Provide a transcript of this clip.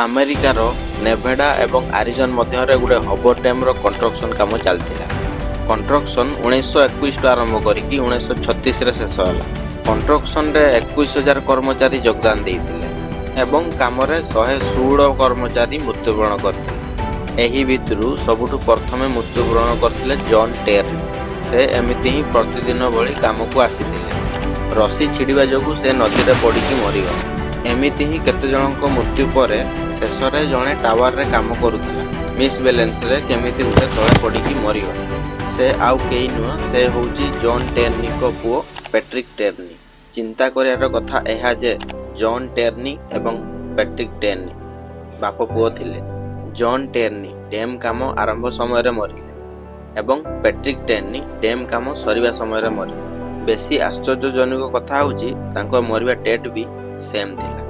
ଆମେରିକାର ନେଭାଡା ଏବଂ ଆରିଜୋନା ମଧ୍ୟରେ ଗୋଟେ ହବର ଡ୍ୟାମ୍ର କନ୍ଷ୍ଟ୍ରକ୍ସନ୍ କାମ ଚାଲିଥିଲା। କନ୍ଷ୍ଟ୍ରକ୍ସନ୍ 1921 ଆରମ୍ଭ କରିକି 1936ରେ ଶେଷ ହେଲା। କନ୍ଷ୍ଟ୍ରକ୍ସନ୍ରେ 21,000 କର୍ମଚାରୀ ଯୋଗଦାନ ଦେଇଥିଲେ ଏବଂ କାମରେ 116 କର୍ମଚାରୀ ମୃତ୍ୟୁବରଣ କରିଥିଲେ। ଏହି ଭିତରୁ ସବୁଠୁ ପ୍ରଥମେ ମୃତ୍ୟୁବରଣ କରିଥିଲେ ଜନ୍ ଟିର୍ନି। ସେ ଏମିତି ହିଁ ପ୍ରତିଦିନ ଭଳି କାମକୁ ଆସିଥିଲେ। ରସି ଛିଡ଼ିବା ଯୋଗୁଁ ସେ ନଦୀରେ ପଡ଼ିକି ମରିଗଲେ। ଏମିତି ହିଁ କେତେ ଜଣଙ୍କ ମୃତ୍ୟୁ ପରେ ଶେଷରେ ଜଣେ ଟାୱାରରେ କାମ କରୁଥିଲା ମିସ୍ ବେଲେନ୍ସରେ କେମିତି ଗୋଟେ ତଳେ ପଡ଼ିକି ମରିଗଲେ। ସେ ଆଉ କେହି ନୁହଁ, ସେ ହେଉଛି ଜନ୍ ଟିର୍ନିଙ୍କ ପୁଅ ପ୍ୟାଟ୍ରିକ୍ ଟିର୍ନି। ଚିନ୍ତା କରିବାର କଥା ଏହା ଯେ ଜନ୍ ଟିର୍ନି ଏବଂ ପ୍ୟାଟ୍ରିକ୍ ଟିର୍ନି ବାପ ପୁଅ ଥିଲେ। ଜନ୍ ଟିର୍ନି ଡ୍ୟାମ୍ କାମ ଆରମ୍ଭ ସମୟରେ ମରିଲେ ଏବଂ ପ୍ୟାଟ୍ରିକ୍ ଟିର୍ନି ଡ୍ୟାମ୍ କାମ ସରିବା ସମୟରେ ମରିଲେ। ବେଶୀ ଆଶ୍ଚର୍ଯ୍ୟଜନକ କଥା ହେଉଛି ତାଙ୍କ ମରିବା ଡେଟ୍ ବି ସେମ୍ ଥିଲା।